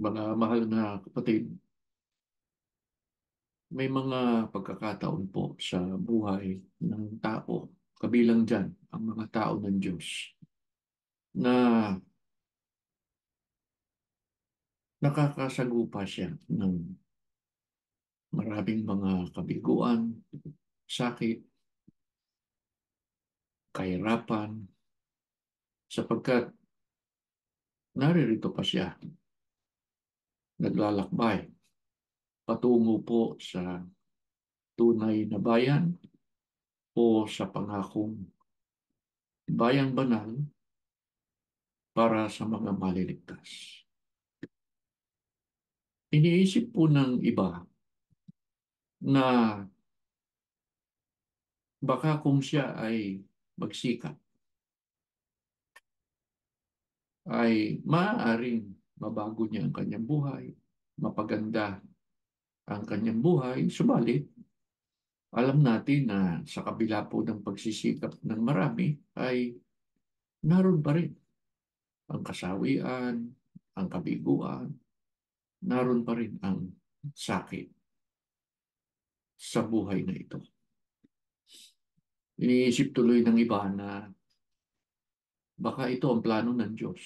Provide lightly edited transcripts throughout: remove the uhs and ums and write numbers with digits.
Mga mahal na kapatid, may mga pagkakataon po sa buhay ng tao, kabilang dyan ang mga tao ng Diyos, na nakakasagupa siya ng maraming mga kabiguan, sakit, kahirapan, sapagkat naririto pa siya, naglalakbay, patungo po sa tunay na bayan o sa pangakong bayang banal para sa mga maliligtas. Iniisip po ng iba na baka kung siya ay magsikap, ay maaaring mabago niya ang kanyang buhay, mapaganda ang kanyang buhay. Subalit, alam natin na sa kabila po ng pagsisikap ng marami ay naroon pa rin ang kasawian, ang kabiguan, naroon pa rin ang sakit sa buhay na ito. Iniisip tuloy ng iba na baka ito ang plano ng Diyos.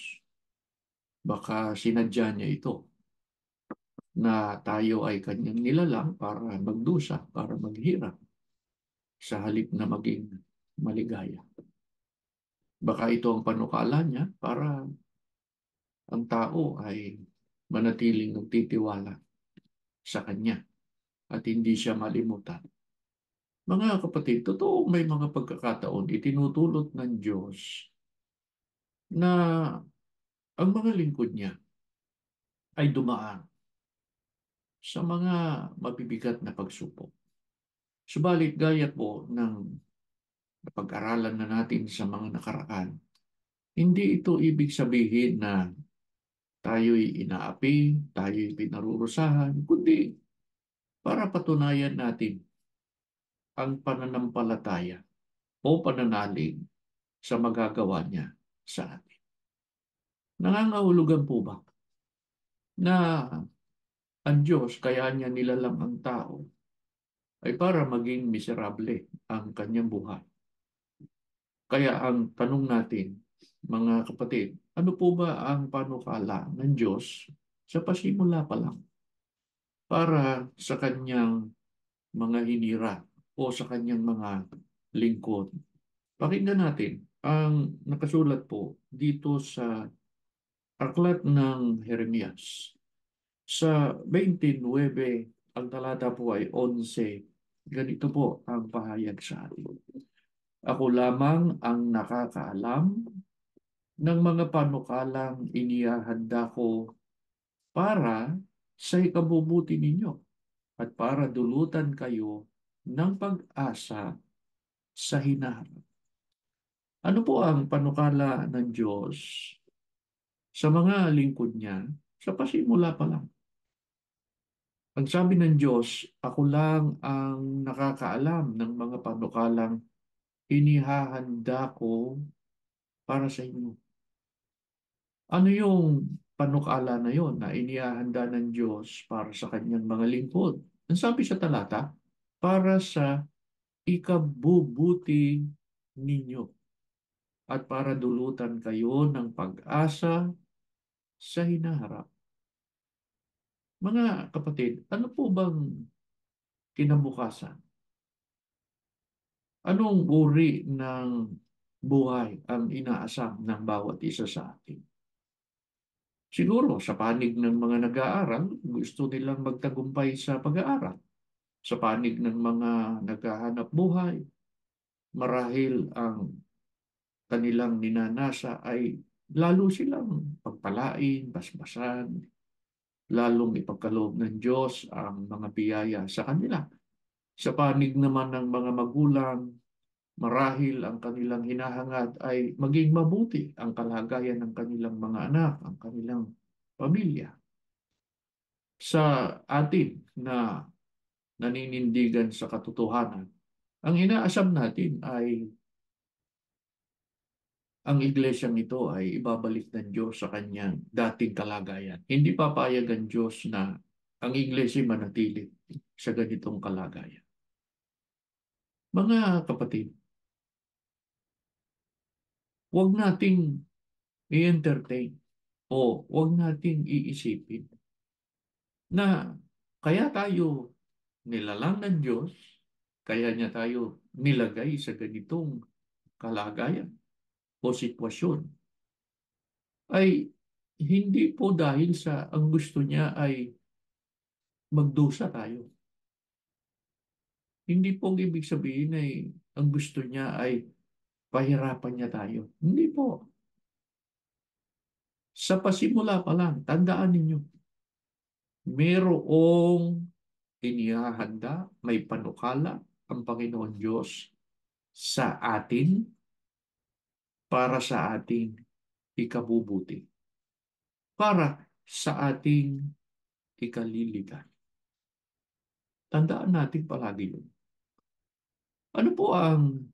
Baka sinadya niya ito na tayo ay kanyang nilalang para magdusa, para maghirap sa halip na maging maligaya. Baka ito ang panukala niya para ang tao ay manatiling nagtitiwala sa kanya at hindi siya malimutan. Mga kapatid, totoo may mga pagkakataon itinutulot ng Diyos na ang mga lingkod niya ay dumaan sa mga mabibigat na pagsubok. Subalit gaya po ng napag-aralan na natin sa mga nakaraan, hindi ito ibig sabihin na tayo'y inaapi, tayo'y pinarurusahan, kundi para patunayan natin ang pananampalataya o pananalig sa magagawa niya sa atin. Nangangahulugan po ba na ang Diyos kaya niya nilalang ang tao ay para maging miserable ang kanyang buhay? Kaya ang tanong natin, mga kapatid, ano po ba ang panukala ng Diyos sa pasimula pa lang para sa kanyang mga hinira o sa kanyang mga lingkod? Pakinggan natin ang nakasulat po dito sa aklat ng Jeremias. Sa 29, ang talata po ay 11. Ganito po ang pahayag sa atin. Ako lamang ang nakakaalam ng mga panukalang inihahanda ko para sa ikabubuti ninyo at para dulutan kayo ng pag-asa sa hinaharap. Ano po ang panukala ng Diyos sa mga lingkod niya sa pasimula pa lang? Ang sabi ng Diyos, ako lang ang nakakaalam ng mga panukalang inihahanda ko para sa inyo. Ano yung panukala na yon na inihahanda ng Diyos para sa kanyang mga lingkod? Ang sabi sa talata, para sa ikabubuti ninyo at para dulutan kayo ng pag-asa sa hinaharap. Mga kapatid, ano po bang kinabukasan? Anong uri ng buhay ang inaasam ng bawat isa sa atin? Siguro sa panig ng mga nag-aaral, gusto nilang magtagumpay sa pag-aaral. Sa panig ng mga naghahanap buhay, marahil ang kanilang ninanasa ay lalo silang pagpalain, basbasan, lalong ipagkaloob ng Diyos ang mga biyaya sa kanila. Sa panig naman ng mga magulang, marahil ang kanilang hinahangad ay maging mabuti ang kalagayan ng kanilang mga anak, ang kanilang pamilya. Sa atin na naninindigan sa katotohanan, ang inaasam natin ay ang iglesyang ito ay ibabalik ng Diyos sa kanyang dating kalagayan. Hindi papayag ang Diyos na ang iglesia manatili sa ganitong kalagayan. Mga kapatid, huwag nating i-entertain o huwag nating iisipin na kaya tayo nilalang ng Diyos, kaya niya tayo nilagay sa ganitong kalagayan o sitwasyon, ay hindi po dahil sa ang gusto niya ay magdusa tayo. Hindi po ang ibig sabihin ay ang gusto niya ay pahirapan niya tayo. Hindi po. Sa pasimula pa lang, tandaan ninyo, mayroong inihahanda, may panukala ang Panginoon Diyos sa atin para sa ating ikabubuti, para sa ating ikaliligan. Tandaan natin palagi yun. Ano po ang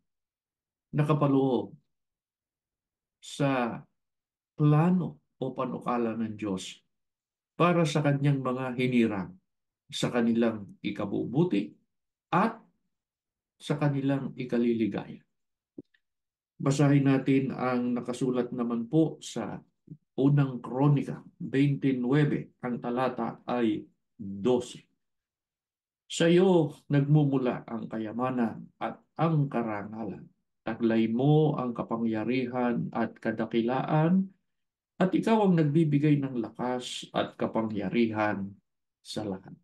nakapaloob sa plano o panukala ng Diyos para sa kanyang mga hinirang sa kanilang ikabubuti at sa kanilang ikaliligaya? Basahin natin ang nakasulat naman po sa unang Kronika 29, ang talata ay 12. Sa iyo nagmumula ang kayamanan at ang karangalan. Taglay mo ang kapangyarihan at kadakilaan, at ikaw ang nagbibigay ng lakas at kapangyarihan sa lahat.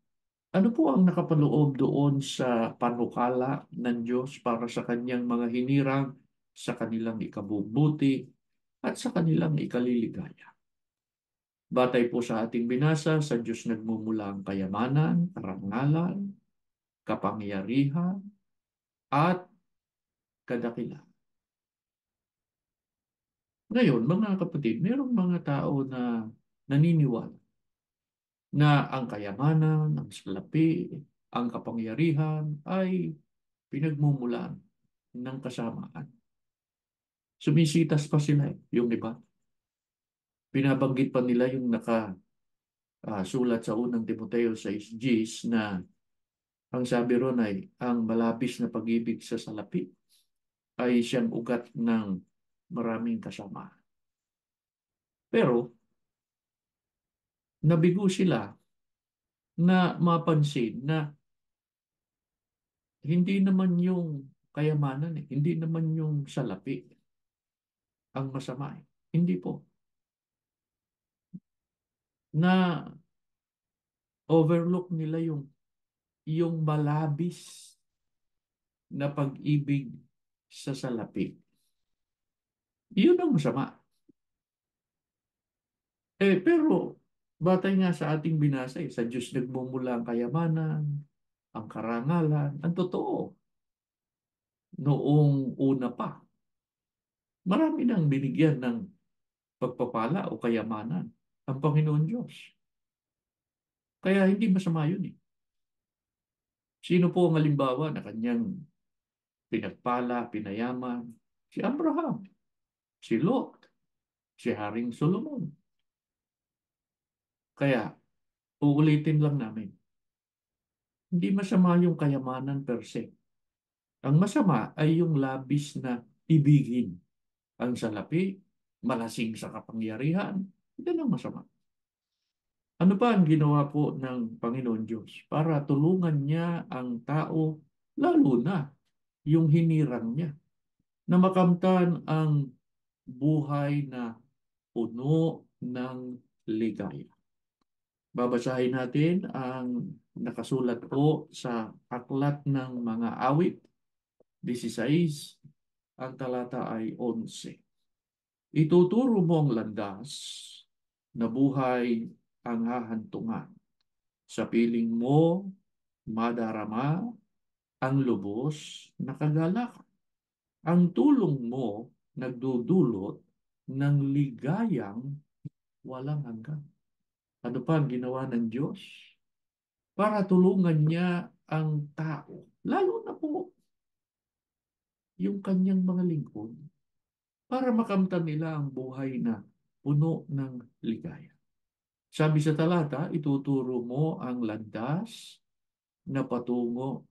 Ano po ang nakapaloob doon sa panukala ng Diyos para sa kanyang mga hinirang, sa kanilang ikabubuti at sa kanilang ikaliligaya? Batay po sa ating binasa, sa Diyos nagmumula ang kayamanan, karangalan, kapangyarihan, at kadakilaan. Ngayon, mga kapatid, mayroong mga tao na naniniwala na ang kayamanan, ang salapi, ang kapangyarihan ay pinagmumulan ng kasamaan. Sumisitas pa sila, yung iba. Binabanggit pa nila yung nakasulat sa unang Timoteo 6:10 na ang sabi ron ay ang malabis na pag-ibig sa salapi ay siyang ugat ng maraming kasamaan. Pero nabigo sila na mapansin na hindi naman yung kayamanan, hindi naman yung salapi ang masama. Hindi po. Na overlook nila yung malabis na pag-ibig sa salapi. Yun ang masama. Pero batay nga sa ating binasa, sa Diyos nagmumula ang kayamanan, ang karangalan, ang totoo. Noong una pa, marami nang binigyan ng pagpapala o kayamanan ang Panginoon Diyos. Kaya hindi masama yun eh. Sino po ang halimbawa na kanyang pinagpala, pinayaman? Si Abraham, si Lot, si Haring Solomon. Kaya, uulitin lang namin, hindi masama yung kayamanan per se. Ang masama ay yung labis na ibigin ang salapi, malasing sa kapangyarihan. Yan ang masama. Ano pa ang ginawa po ng Panginoon Diyos para tulungan niya ang tao, lalo na yung hinirang niya, na makamtan ang buhay na puno ng ligaya? Babasahin natin ang nakasulat po sa Aklat ng Mga Awit 16, ang talata ay 11. Ituturo mo ang landas na buhay ang hahantungan. Sa piling mo, madarama ang lubos na kagalakan. Ang tulong mo nagdudulot ng ligayang walang hanggan. Ano pa ang ginawa ng Diyos? Para tulungan niya ang tao, lalo na po yung kanyang mga lingkod, para makamtan nila ang buhay na puno ng ligaya. Sabi sa talata, ituturo mo ang landas na patungo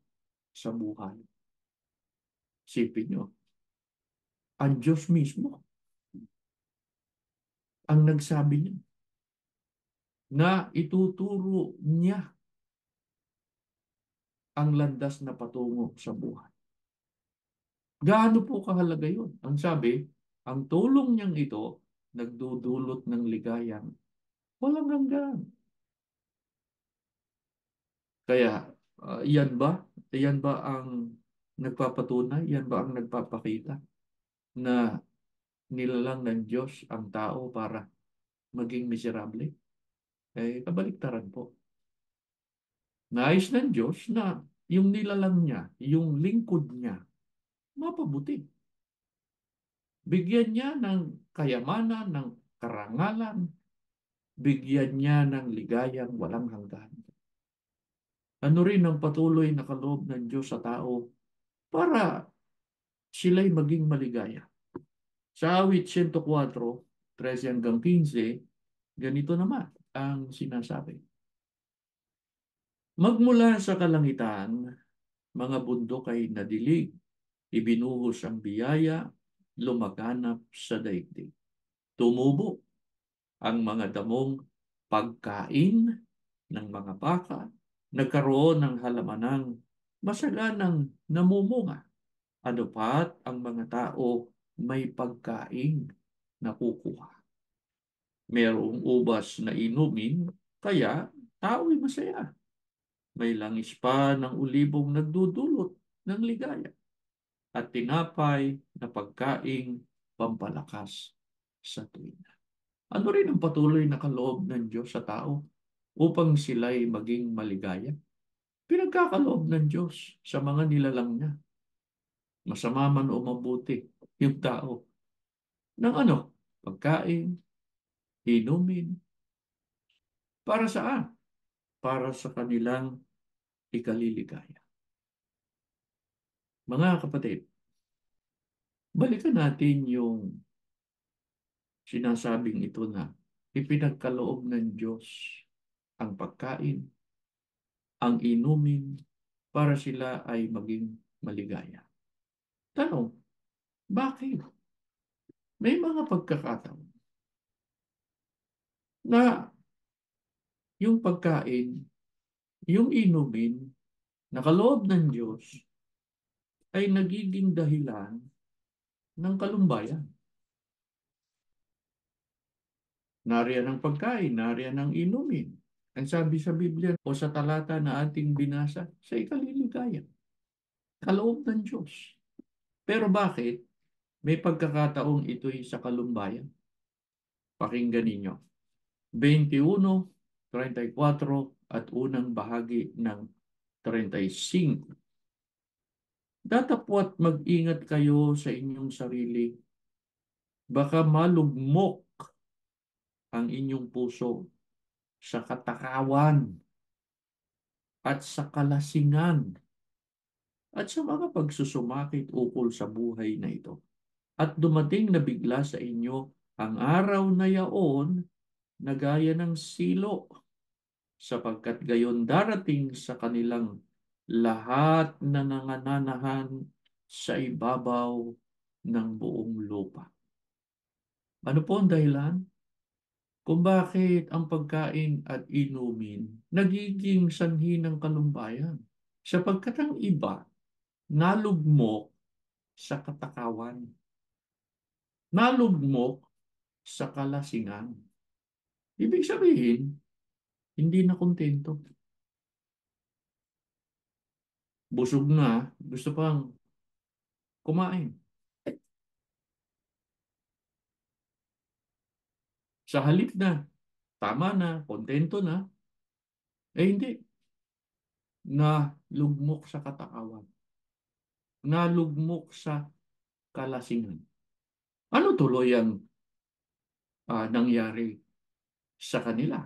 sa buhay. Sipin nyo, ang Diyos mismo ang nagsabi niya na ituturo niya ang landas na patungo sa buhay. Gaano po kahalaga yun? Ang sabi, ang tulong niyang ito nagdudulot ng ligayang walang hanggan. Kaya, yan ba? Yan ba ang nagpapatunay? Yan ba ang nagpapakita na nilalang ng Diyos ang tao para maging miserable? Kabaliktaran po. Nais ng Diyos na yung nilalang niya, yung lingkod niya, mapabuti. Bigyan niya ng kayamanan, ng karangalan, bigyan niya ng ligayang walang hanggan. Ano rin ang patuloy na kaloob ng Diyos sa tao para sila'y maging maligaya. Sa awit 104, 13 hanggang 15, ganito naman ang sinasabi. Magmula sa kalangitan, mga bundok ay nadilig, ibinuhos ang biyaya, lumaganap sa daigdig. Tumubo ang mga damong pagkain ng mga baka, nagkaroon ng halamanang masaganang namumunga. Ano pat ang mga tao may pagkain na kukuha. Merong ubas na inumin, kaya tao'y masaya. May langis pa ng ulibong nagdudulot ng ligaya at tinapay na pagkaing pampalakas sa tuwina. Ano rin ang patuloy na kaloob ng Diyos sa tao upang sila'y maging maligaya? Pinagkakaloob ng Diyos sa mga nilalang niya. Masama man o mabuti yung tao. Ng ano? Pagkain, inumin. Para saan? Para sa kanilang ikaliligaya. Mga kapatid, balikan natin yung sinasabing ito na ipinagkaloob ng Diyos ang pagkain, ang inumin, para sila ay maging maligaya. Tanong, bakit? May mga pagkakataon na yung pagkain, yung inumin, nakaloob ng Diyos ay nagiging dahilan ng kalumbayan. Nariyan ang pagkain, nariyan ang inumin. Ang sabi sa Biblia o sa talata na ating binasa, sa ikaliligaya. Kaloob ng Diyos. Pero bakit? May pagkakataong ito'y sa kalumbayan. Pakinggan ninyo. 21, 34 at unang bahagi ng 35. Datapwat mag-ingat kayo sa inyong sarili. Baka malugmok ang inyong puso sa katakawan at sa kalasingan at sa mga pagsusumakit ukol sa buhay na ito. At dumating na bigla sa inyo ang araw na yaon na gaya ng silo, sapagkat gayon darating sa kanilang lahat na nangananahan sa ibabaw ng buong lupa. Ano po ang dahilan? Kung bakit ang pagkain at inumin nagiging sanhi ng kalumbayan? Sapagkat ang iba nalugmok sa katakawan, nalugmok sa kalasingan. Ibig sabihin, hindi na kontento. Busog na, gusto pang kumain. Sa halip na, tama na, kontento na, hindi. Nalugmok sa katakawan. Nalugmok sa kalasingan. Ano tuloy ang nangyari sa kanila?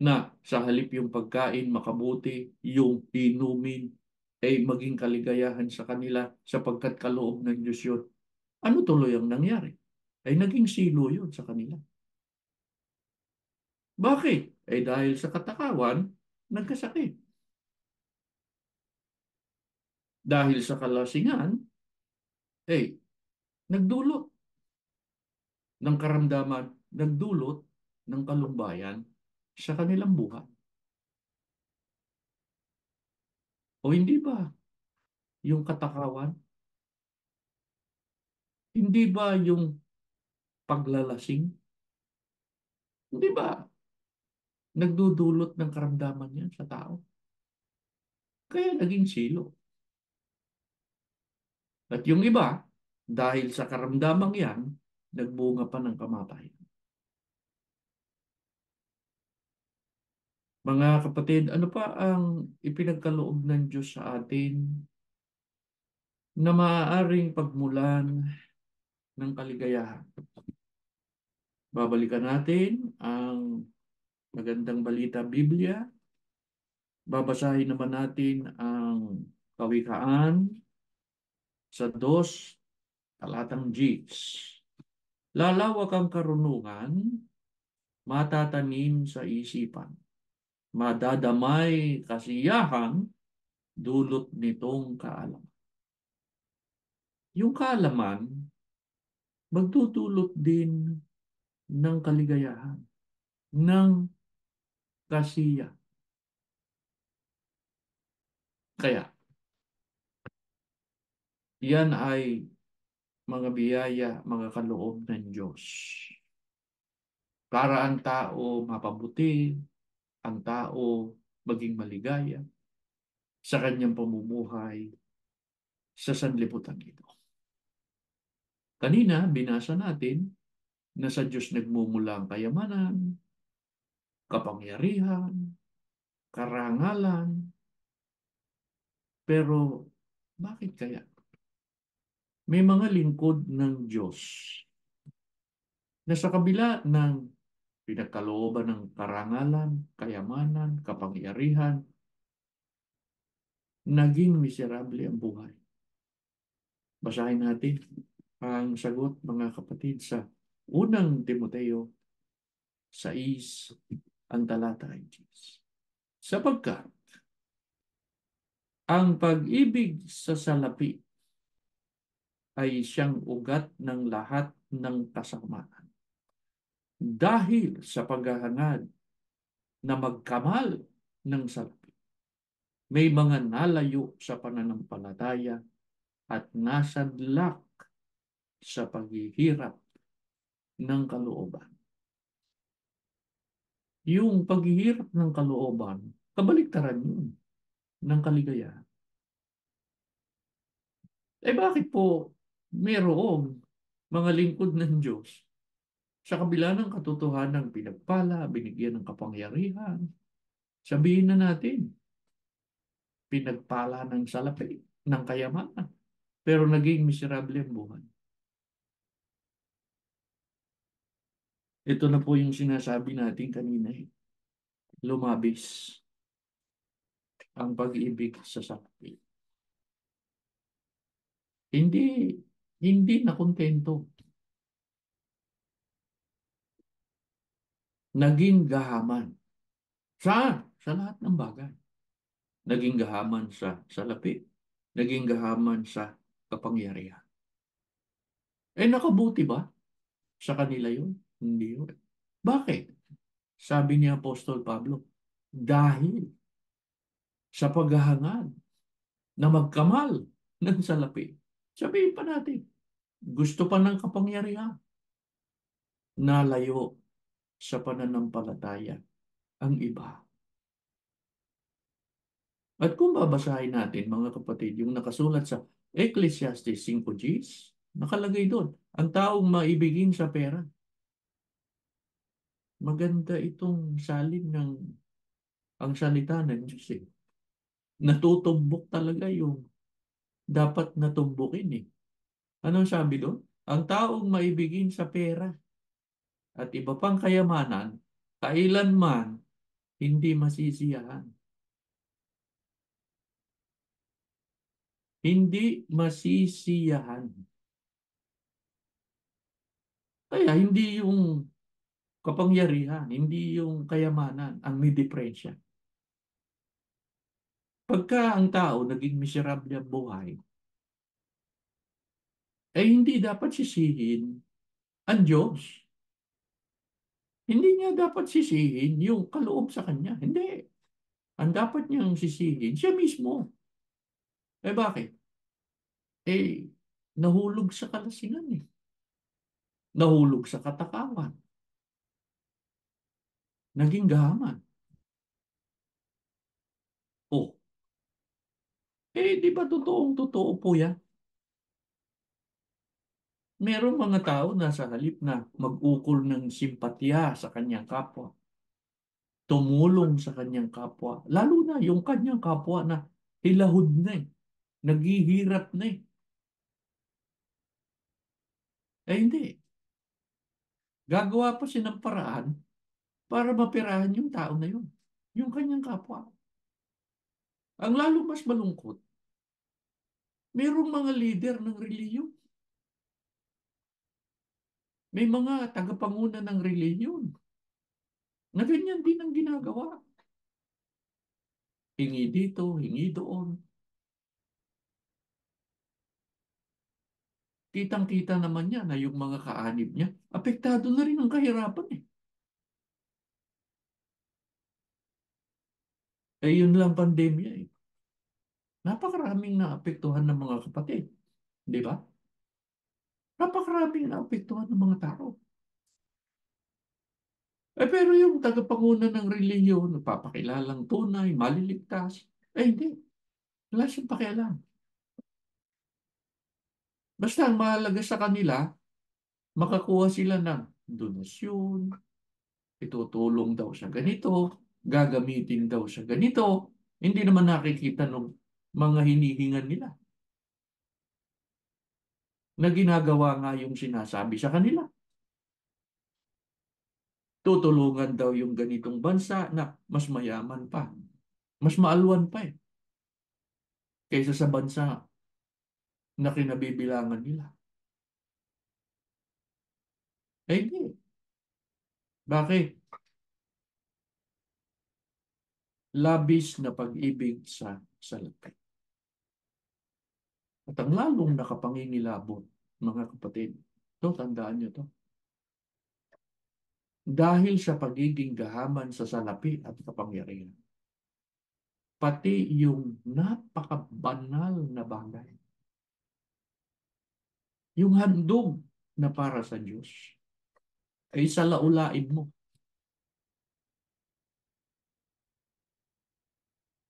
Na sa halip yung pagkain makabuti, yung inumin ay maging kaligayahan sa kanila sapagkat kaloob ng Diyos yun. Ano tuloy ang nangyari? Ay naging silo yun sa kanila. Bakit? Eh dahil sa katakawan, nagkasakit. Dahil sa kalasingan, eh, nagdulot ng karamdaman, nagdulot ng kalumbayan sa kanilang buhay. O hindi ba yung katakawan? Hindi ba yung paglalasing? Hindi ba nagdudulot ng karamdaman yan sa tao? Kaya naging silo. At yung iba, dahil sa karamdamang yan, nagbunga pa ng kamatayan. Mga kapatid, ano pa ang ipinagkaloob ng Diyos sa atin na maaaring pagmulan ng kaligayahan? Babalikan natin ang magandang balita Biblia. Babasahin naman natin ang Kawikaan sa 2, talatang Gs. Lalawak ang karunungan, matatanim sa isipan. Madadamay kasiyahan, dulot nitong kaalaman. Yung kaalaman, magdudulot din ng kaligayahan, ng kasiya. Kaya, yan ay mga biyaya, mga kaloob ng Diyos. Para ang tao mapabuti, ang tao maging maligaya sa kanyang pamumuhay sa sanlibutan ito. Kanina, binasa natin na sa Diyos nagmumula ang kayamanan, kapangyarihan, karangalan, pero bakit kaya? May mga lingkod ng Diyos na sa kabila ng pinagkalooban ng karangalan, kayamanan, kapangyarihan, naging miserable ang buhay. Basahin natin ang sagot, mga kapatid, sa unang Timoteo 6, ang talata ay 10. Sapagkat ang pag-ibig sa salapi ay siyang ugat ng lahat ng kasamaan. Dahil sa paghahangad na magkamal ng salapi, may mga nalayo sa pananampalataya at nasadlak sa paghihirap ng kalooban. Yung paghihirap ng kalooban, kabaliktaran yun ng kaligayahan. Eh bakit po mayroong mga lingkod ng Diyos sa kabila ng katotohanan pinagpala, binigyan ng kapangyarihan, sabihin na natin, pinagpala ng salapi, ng kayamanan, pero naging miserable ang buhay. Ito na po yung sinasabi natin kanina eh. Lumabis ang pag-ibig sa salapi. Hindi, hindi na kontento. Naging gahaman. Saan? Sa lahat ng bagay. Naging gahaman sa salapi. Naging gahaman sa kapangyarihan. Eh nakabuti ba sa kanila yun? Hindi yun. Bakit? Sabi ni Apostol Pablo, dahil sa paghahangad na magkamal ng salapi. Sabihin pa natin, gusto pa ng kapangyarihan, nalayo sa pananampalataya ang iba. At kung babasahin natin, mga kapatid, yung nakasulat sa Ecclesiastes 5:10, nakalagay doon, ang taong maibigin sa pera. Maganda itong salin ng ang salita ng Diyos eh. Natutumbok talaga yung dapat natumbukin eh. Anong sabi doon? Ang taong maibigin sa pera at iba pang kayamanan, kailanman hindi masisiyahan. Hindi masisiyahan. Kaya hindi yung kapangyarihan, hindi yung kayamanan ang may diferensya. Pagka ang tao naging miserable ang buhay, ay hindi dapat sisihin ang Diyos. Hindi niya dapat sisihin yung kaloob sa kanya. Hindi. Ang dapat niyang sisihin, siya mismo. Eh bakit? Eh, nahulog sa kalasingan eh. Nahulog sa katakawan. Naging gahaman. Oh, di ba totoo po yan? Merong mga tao na sa halip na mag-ukol ng simpatya sa kanyang kapwa, tumulong sa kanyang kapwa, lalo na yung kanyang kapwa na hilahod na eh, naghihirap na eh. Eh hindi, gagawa pa siya ng paraan para mapirahan yung tao na yun, yung kanyang kapwa. Ang lalo mas malungkot, merong mga leader ng reliyon, may mga tagapanguna ng reliyon na ganyan din ang ginagawa. Hingi dito, hingi doon. Kitang-kita naman niya na yung mga kaanib niya, apektado na rin ang kahirapan eh. Eh yun lang pandemya eh. Napakaraming naapektuhan ng mga kapatid. Di ba? Napakaraming naapektuhan ng mga tao. Eh pero yung tagapanguna ng relihiyon, papakilalang tunay, maliligtas, eh hindi. Wala siyang pakialam. Basta ang mahalaga sa kanila, makakuha sila ng donasyon, itutulong daw sa ganito, gagamitin daw sa ganito. Hindi naman nakikita ng mga hinihingan nila na ginagawa nga yung sinasabi sa kanila. Tutulungan daw yung ganitong bansa na mas mayaman pa, mas maalwan pa eh, kaysa sa bansa na kinabibilangan nila. Eh hindi. Bakit? Labis na pag-ibig sa salapi. At ang lalong nakapangingilabot, mga kapatid, to tandaan nyo to, dahil sa pagiging gahaman sa salapi at kapangyarihan, pati yung napakabanal na bagay, yung handog na para sa Diyos, ay salaulain mo.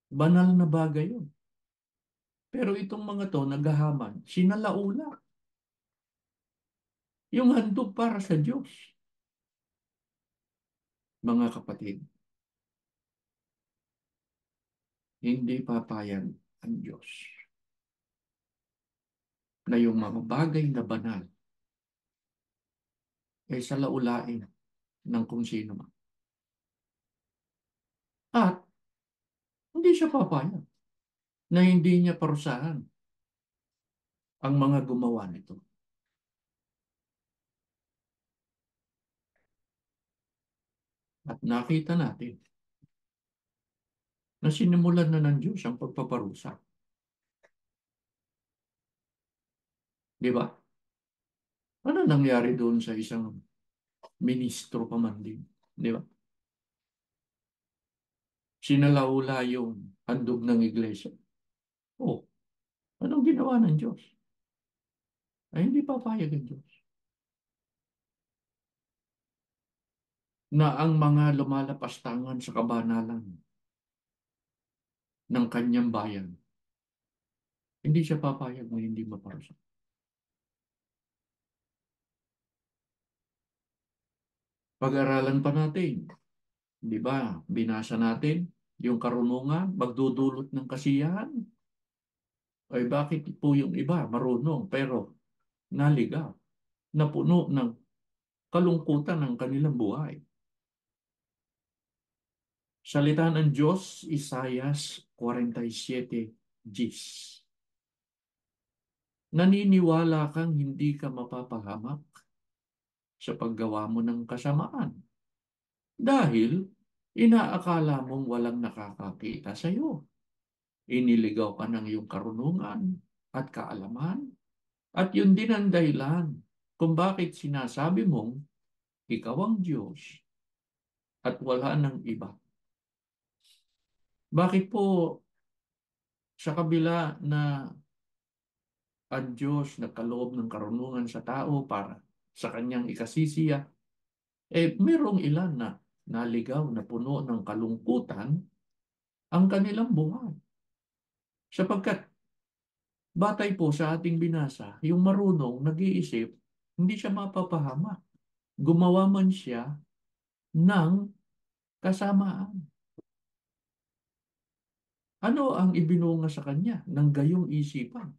Banal na bagay yun. Pero itong mga to, naghahaman, sinalaula. Yung handog para sa Diyos, mga kapatid, hindi papayag ang Diyos na yung mga bagay na banal ay salaulain ng kung sino man. At hindi siya papayag na hindi niya parusahan ang mga gumawa nito. At nakita natin na sinimulan na ng Diyos ang pagpaparusa. Di ba? Ano nangyari doon sa isang ministro pa man din? Di ba? Sinalaula yung handog ng iglesia. Oh, anong ginawa ng Diyos? Ay hindi papayag ang Diyos na ang mga lumalapastangan sa kabanalan ng kanyang bayan, hindi siya papayag na hindi maparusa. Pag-aralan pa natin, di ba? Binasa natin yung karunungan, magdudulot ng kasiyahan. Ay bakit po yung iba marunong pero naligaw, napuno ng kalungkutan ng kanilang buhay? Salita ng Diyos, Isaias 47:10. Naniniwala kang hindi ka mapapahamak? sa paggawa mo ng kasamaan. Dahil inaakala mong walang nakakakita sa iyo. Iniligaw ka ng iyong karunungan at kaalaman. At yun din ang dahilan kung bakit sinasabi mong ikaw ang Diyos at wala ng iba. Bakit po sa kabila na ang Diyos nagkaloob ng karunungan sa tao para sa kanyang ikasisiya, merong ilan na naligaw na puno ng kalungkutan ang kanilang buhay. Sapagkat batay po sa ating binasa, yung marunong, nag-iisip, hindi siya mapapahamak. Gumawa man siya ng kasamaan. Ano ang ibinunga sa kanya ng gayong isipan?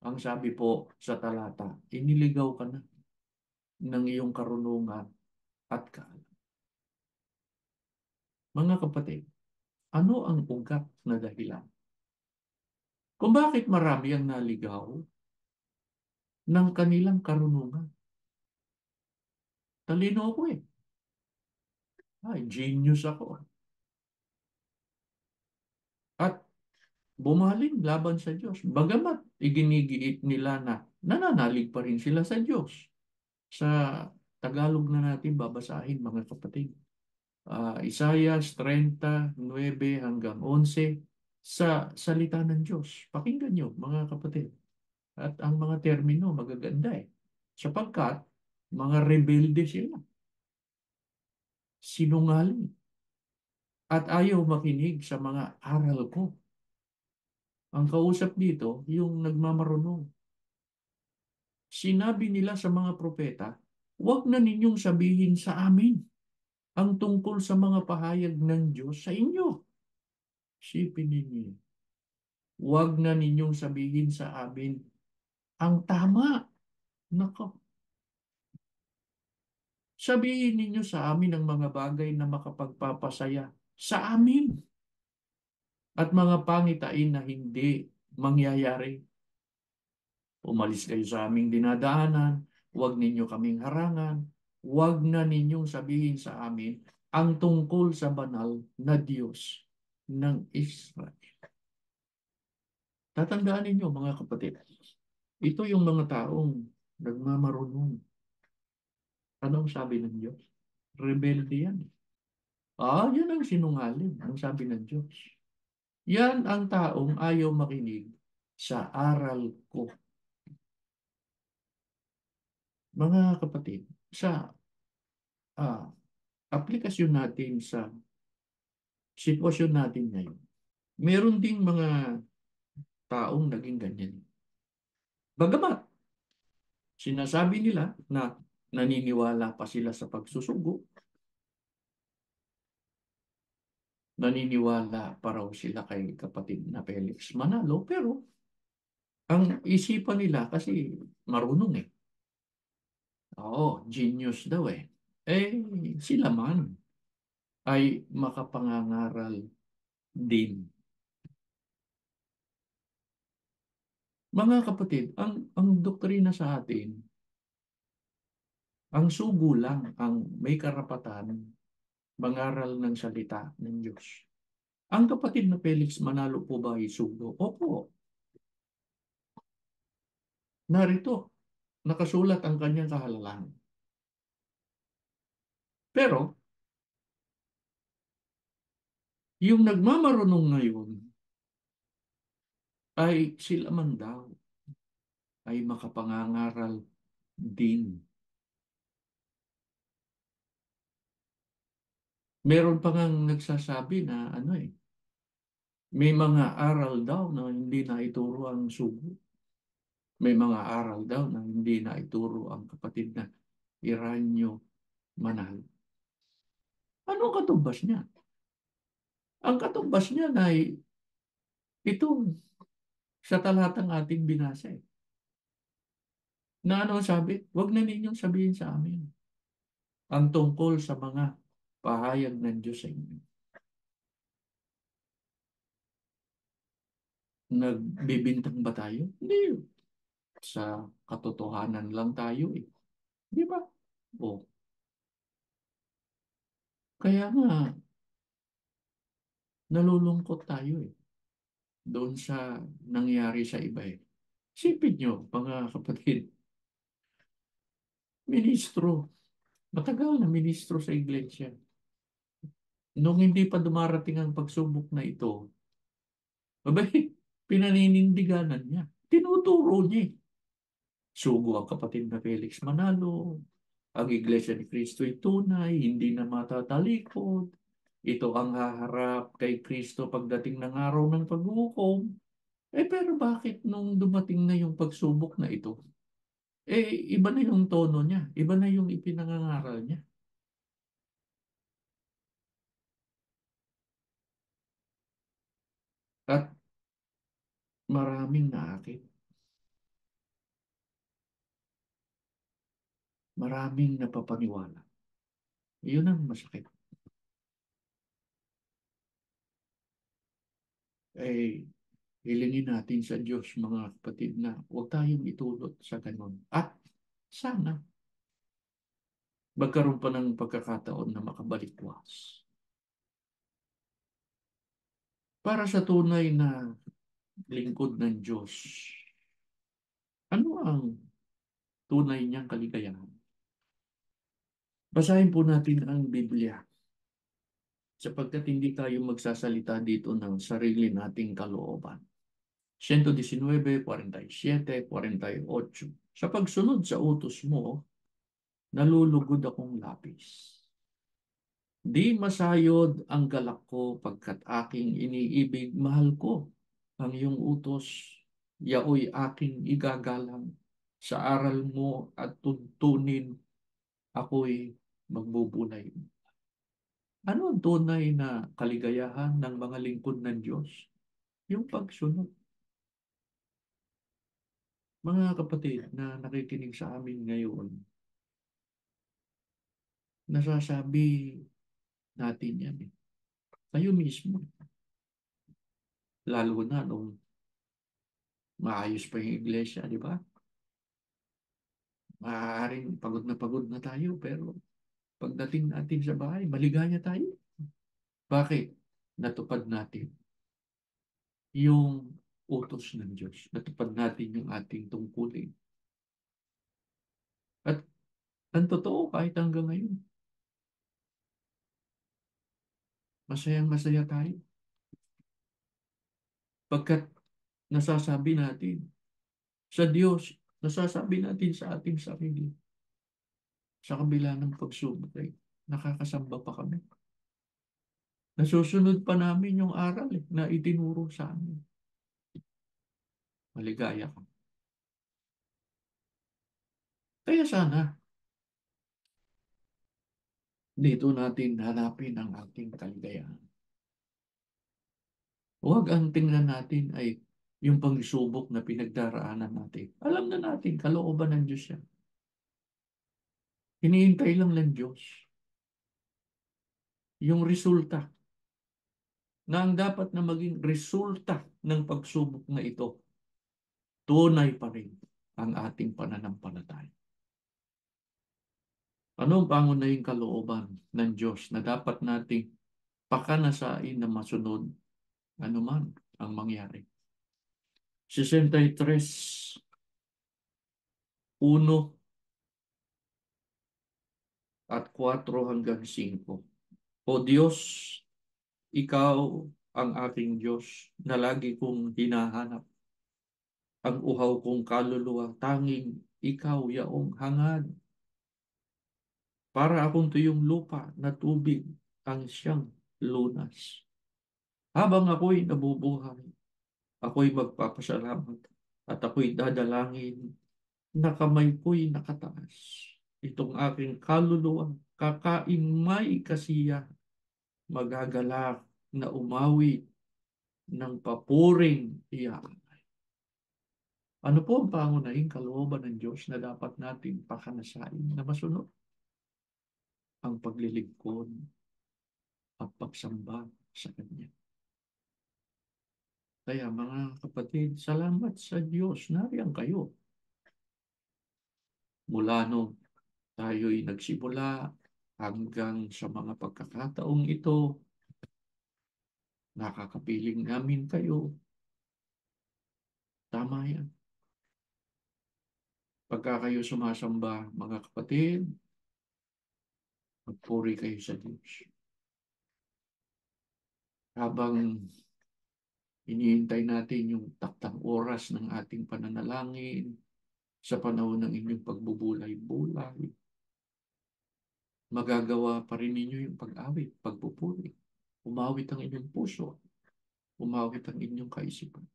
Ang sabi po sa talata, iniligaw ka na ng iyong karunungan at kaalam. Mga kapatid, ano ang ugat na dahilan kung bakit marami ang naligaw ng kanilang karunungan? Talino ako eh. Ay, genius ako. At bumaling laban sa Diyos. Bagamat iginigiit nila na nananalig pa rin sila sa Diyos. Sa Tagalog na natin babasahin mga kapatid. Isaias 30:9 hanggang 11 sa salita ng Diyos. Pakinggan nyo mga kapatid. At ang mga termino magaganda eh. Sapagkat mga rebelde sila. Sinungaling. At ayaw makinig sa mga aral ko. Ang kausap dito, yung nagmamarunong. Sinabi nila sa mga propeta, huwag na ninyong sabihin sa amin ang tungkol sa mga pahayag ng Diyos sa inyo. Sipin ninyo. Huwag na ninyong sabihin sa amin ang tama. Nako. Sabihin ninyo sa amin ang mga bagay na makapagpapasaya sa amin at mga pangitain na hindi mangyayari. Umalis kayo sa aming dinadaanan, huwag ninyo kaming harangan, huwag na ninyong sabihin sa amin ang tungkol sa banal na Diyos ng Israel. Tatandaan ninyo mga kapatid, ito yung mga taong nagmamarunong. Anong sabi ng Diyos? Rebelde yan. Yan ang sinungaling, ang sabi ng Diyos. Yan ang taong ayaw makinig sa aral ko. Mga kapatid, sa ah, aplikasyon natin sa sitwasyon natin ngayon, meron ding mga taong naging ganyan. Bagamat sinasabi nila na naniniwala pa sila sa pagsusugo, naniniwala pa raw sila kay kapatid na Felix Manalo, pero ang isipan nila kasi marunong eh. Oo, genius daw eh. Eh, sila man ay makapangangaral din. Mga kapatid, ang doktrina sa atin, ang sugo lang ang may karapatan mangaral ng salita ng Diyos. Ang kapatid na Felix Manalo po ba ay sugo? Opo. Narito, nakasulat ang kanyang kahalalan. Pero, yung nagmamarunong ngayon ay sila man daw ay makapangangaral din. Meron pa ngang nagsasabi na may mga aral daw na hindi na ituro ang sugo. May mga aral daw na hindi na ituro ang kapatid na Iranyo Manalo. Anong katumbas niya? Ang katumbas niya ay itong sa talatang ating binasa. Na ano sabi? Huwag na ninyong sabihin sa amin ang tungkol sa mga pahayag ng Diyos sa inyo. Nagbibintang ba tayo? Hindi. Sa katotohanan lang tayo eh. Di ba? O, kaya nga, nalulungkot tayo eh. Doon sa nangyari sa iba eh. Isipin nyo, mga kapatid, ministro, matagal na ministro sa iglesia. Nung hindi pa dumarating ang pagsubok na ito, abay, pinaninindiganan niya. Tinuturo niya eh. Sugo ang kapatid na Felix Manalo, ang Iglesia ni Cristo'y tunay, hindi na matatalikod. Ito ang haharap kay Kristo pagdating ng araw ng paghukom. Eh pero bakit nung dumating na yung pagsubok na ito, eh iba na yung tono niya, iba na yung ipinangangaral niya. At maraming naakit, maraming napapaniwala. Yun ang masakit. Eh, hilingin natin sa Diyos, mga kapatid, na huwag tayong itulot sa ganun. At sana magkaroon pa ng pagkakataon na makabalikwas. Para sa tunay na lingkod ng Diyos, ano ang tunay niyang kaligayahan? Basahin po natin ang Biblia sapagkat hindi tayo magsasalita dito ng sarili nating kalooban. 119, 47, 48. Sa pagsunod sa utos mo, nalulugod akong lapis. Di masayod ang galak ko pagkat aking iniibig, mahal ko ang iyong utos. Yaoy aking igagalang. Sa aral mo at tuntunin, ako'y magbubulay. Ano ang tunay na kaligayahan ng mga lingkod ng Diyos? Yung pagsunod. Mga kapatid na nakikinig sa amin ngayon, nasasabi natin yan eh. Kayo mismo, lalo na nung maayos pa yung iglesia, di ba? Maaaring pagod na tayo, pero pagdating natin sa bahay, maligaya tayo. Bakit? Natupad natin yung utos ng Diyos. Natupad natin yung ating tungkulin. At ang totoo, kahit hanggang ngayon, masayang masaya tayo. Pagkat nasasabi natin sa Diyos, nasasabi natin sa ating sarili, sa kabila ng pagsubok ay nakakasamba pa kami. Nasusunod pa namin yung aral na itinuro sa amin. Maligaya ka. Kaya sana, dito natin hanapin ang ating kaligayahan. Huwag ang tingnan natin ay yung pagsubok na pinagdaraanan natin. Alam na natin, kalooban ng Diyos yan. Hinihintay lang ng Diyos yung resulta na ang dapat na maging resulta ng pagsubok na ito, tunay pa rin ang ating pananampalataya. Ano ang pangunahing kalooban ng Diyos na dapat nating pakanasain na masunod anuman ang mangyari? 63, 1 at 4 hanggang 5. O Diyos, ikaw ang aking Diyos na lagi kong hinahanap. Ang uhaw kong kaluluwa, tanging ikaw yaong hangad. Para akong tuyong lupa na tubig ang siyang lunas. Habang ako'y nabubuhay, ako'y magpapasalamat at ako'y dadalangin na kamay ko'y nakataas. Itong aking kaluluwa, kakain may kasiya, magagalak na umawi ng papuring iyak. Ano po ang pangunahing kalooban ng Diyos na dapat nating pakanasain na masunod? Ang paglilingkod at pagsamba sa Kanya. Kaya mga kapatid, salamat sa Diyos. Nariyan kayo. Mula nung tayo'y nagsimula hanggang sa mga pagkakataong ito, nakakapiling namin kayo. Tama yan. Pagka kayo sumasamba, mga kapatid, magpuri kayo sa Diyos. Habang iniintay natin yung taktang oras ng ating pananalangin, sa panahon ng inyong pagbubulay-bulay, magagawa pa rin ninyo yung pag-awit, pagpupuri. Umawit ang inyong puso, umawit ang inyong kaisipan.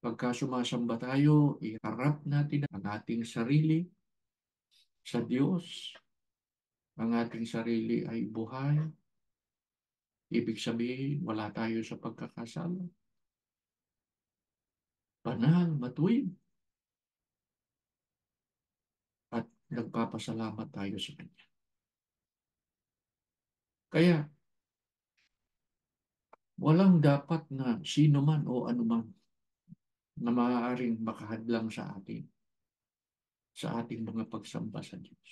Pagka sumasamba tayo, iharap natin ang ating sarili sa Diyos. Ang ating sarili ay buhay. Ibig sabihin, wala tayo sa pagkakasala. Banal, matuwid. At nagpapasalamat tayo sa Kanya. Kaya, walang dapat na sino man o anuman na maaaring makahadlang sa atin, sa ating mga pagsamba sa Diyos.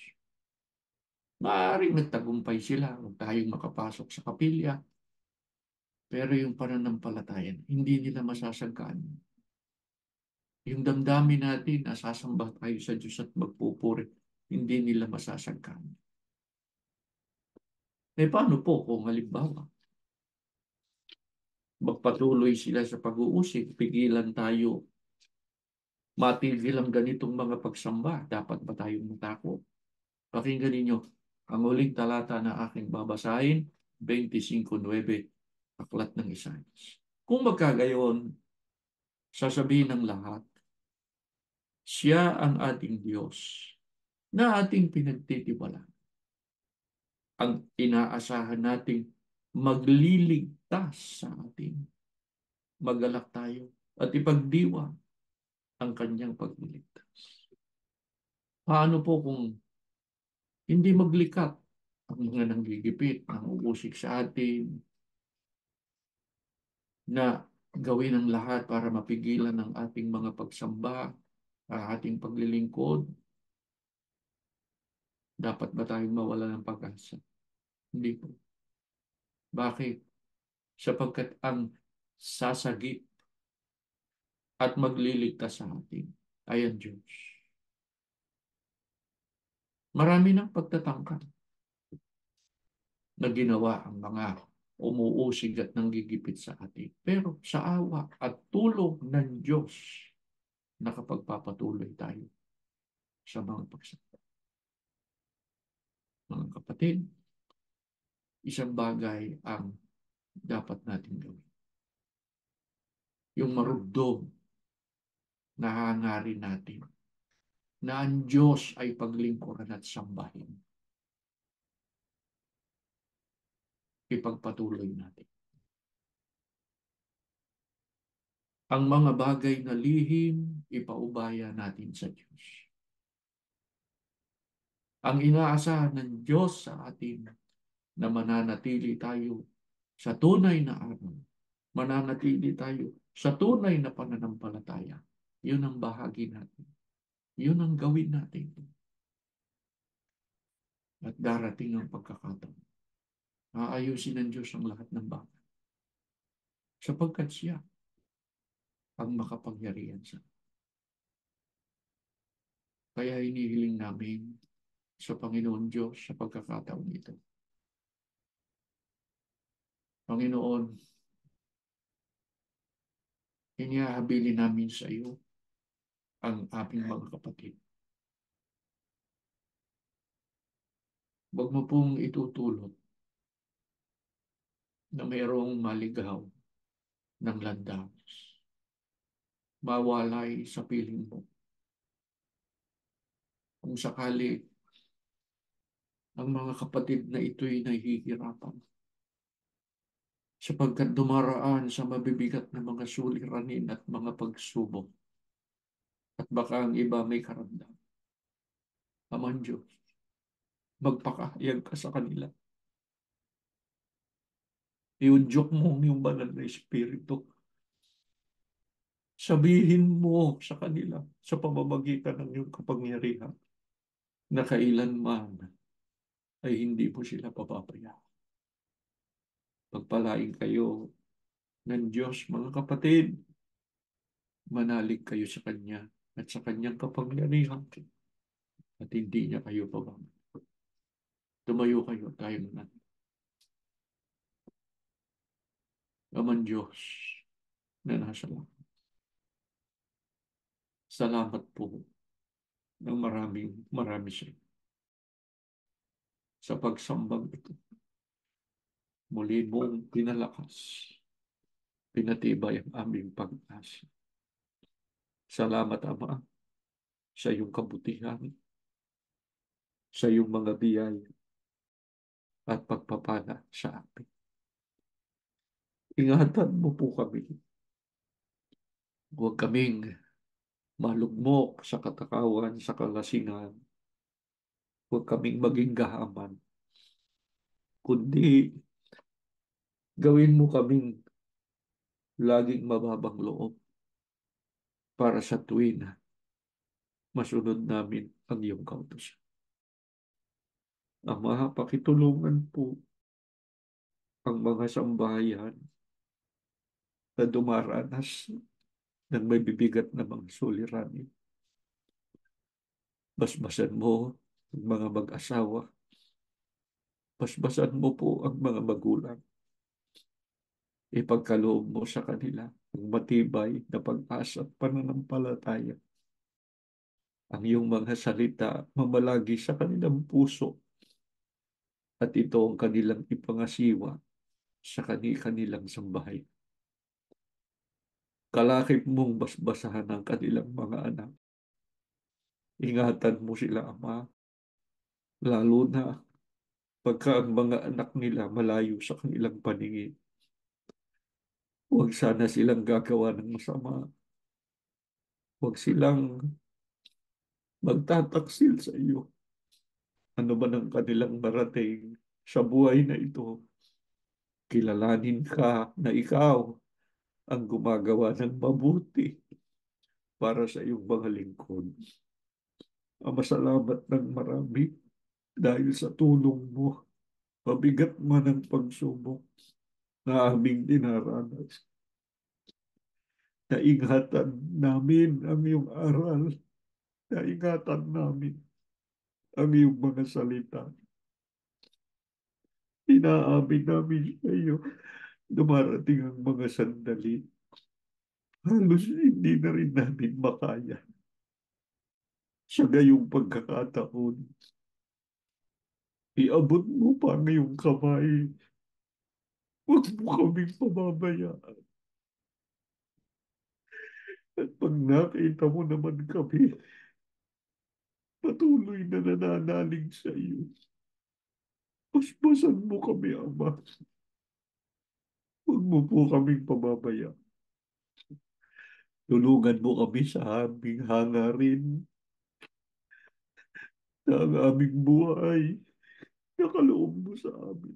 Maaaring nagtagumpay sila, huwag tayong makapasok sa kapilya, pero yung pananampalatayan, hindi nila masasagkaan. Yung damdamin natin na sasamba tayo sa Diyos at magpupuri, hindi nila masasagkaan. Eh paano po kung halimbawa, magpatuloy sila sa pag-uusig, pigilan tayo, matigil ang ganitong mga pagsamba, dapat ba tayong matakot? Pakinggan ninyo ang huling talata na aking babasahin, 25:9, Aklat ng Isayas. Kung magkagayon, sasabihin ng lahat, siya ang ating Diyos na ating pinagtitiwalaan. Ang inaasahan nating magliligtas sa atin. Magalak tayo at ipagdiwa ang kanyang pagliligtas. Paano po kung hindi maglikat ang mga nanggigipit, ang uusik sa atin, na gawin ang lahat para mapigilan ang ating mga pagsamba, ang ating paglilingkod? Dapat ba tayong mawala ng pag-asa? Hindi po. Bakit? Sapagkat ang sasagip at magliligtas sa atin ay ang Diyos. Marami ng pagtatangka na ginawa ang mga umuusig at nanggigipit sa atin. Pero sa awa at tulong ng Diyos, nakapagpapatuloy tayo sa mga pagsamba. Mga kapatid, isang bagay ang dapat natin gawin. Yung marugdog na hangarin natin na ang Diyos ay paglingkuran at sambahin. Ipagpatuloy natin. Ang mga bagay na lihim, ipaubaya natin sa Diyos. Ang inaasahan ng Diyos sa atin na mananatili tayo sa tunay na araw, mananatili tayo sa tunay na pananampalataya. Yun ang bahagi natin. Yun ang gawin natin. At darating ang pagkakataon. Aayusin ng Diyos ang lahat ng bagay. Sapagkat siya ang makapangyarihan sa. Kaya hinihiling namin sa Panginoon Diyos sa pagkakataon ito. Panginoon, inihahabili namin sa iyo ang aming mga kapatid. Huwag mo pong itutulot na mayroong maligaw ng landas, mawalay sa piling mo. Kung sakali ang mga kapatid na ito'y nahihirapan, sapagkat dumaraan sa mabibigat na mga suliranin at mga pagsubok, at baka ang iba may karamdam. Aman Diyos, magpakahayag ka sa kanila. Iudyok mo yung banal na Espiritu Sabihin mo sa kanila sa pamamagitan ng iyong kapangyarihan na kailanman ay hindi mo sila papabayaan. Pagpalain kayo ng Diyos, mga kapatid. Manalig kayo sa Kanya at sa Kanyang kapangyarihan at hindi niya kayo pababayaan. Tumayo kayo tayo na. Aman Diyos na nasa langit. Salamat po ng marami sa inyo sa pagsambang ito. Muli mong pinalakas, pinatibay ang aming pag-asa. Salamat, Ama, sa iyong kabutihan, sa iyong mga biyaya at pagpapala sa amin. Ingatan mo po kami. Huwag kaming malugmok sa katakawan, sa kalasingan. Huwag kaming maging gahaman. Kundi gawin mo kaming laging mababang loob para sa tuwin masunod namin ang iyong kautusan. Ama, pakitulungan po ang mga sambahayan na dumaranas ng may bibigat na mga suliranin. Basbasan mo ang mga mag-asawa. Basbasan mo po ang mga magulang. Ipagkaloob mo sa kanila ang matibay na pag-asa at pananampalataya. Ang iyong mga salita mamalagi sa kanilang puso at ito ang kanilang ipangasiwa sa kanilang sambahay. Kalakip mong basbasahan ang kanilang mga anak. Ingatan mo sila, Ama, lalo na pagka ang mga anak nila malayo sa kanilang paningin. Huwag sana silang gagawa ng masama. Huwag silang magtataksil sa iyo. Ano man ang kanilang marating sa buhay na ito, kilalanin ka na ikaw ang gumagawa ng mabuti para sa iyong mga lingkod. Ama, salamat ng marami dahil sa tulong mo. Mabigat man ang pagsubok na aming dinaranas. Naingatan namin ang iyong aral. Naingatan namin ang iyong mga salita. Inaamin namin sa iyo, dumarating ang mga sandali. Halos hindi na rin namin makaya. Sa gayong pagkakataon, iabot mo pa ang iyong kamay. Huwag mo kaming pababayaan. At pag nakita mo naman kami, patuloy na nananalig sa iyo. Paspasan mo kami, Ama. Huwag mo po kaming pababayaan. Tulungan mo kami sa aming hangarin, sa aming buhay. Nakaloob mo sa amin.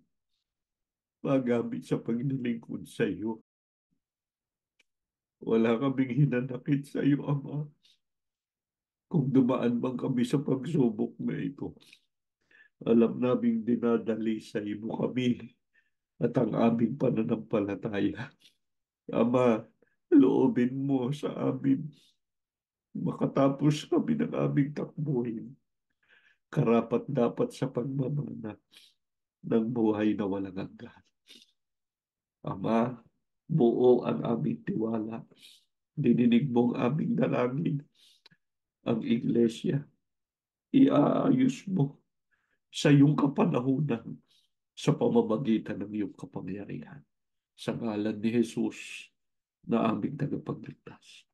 Magamit sa paglilingkod sa iyo. Wala kaming hinanakit sa iyo, Ama. Kung dumaan man kami sa pagsubok na ito, alam naming dinadali sa iyo kami at ang aming pananampalataya. Ama, loobin mo sa amin makatapos kami ng aming takbuhin. Karapat dapat sa pagmamana ng buhay na walang hanggan. Ama, buo ang aming tiwala. Dininig mo ang aming dalangin. Ang iglesia, iaayos mo sa iyong kapanahunan sa pamamagitan ng iyong kapangyarihan. Sa ngalan ni Jesus na aming tagapagligtas.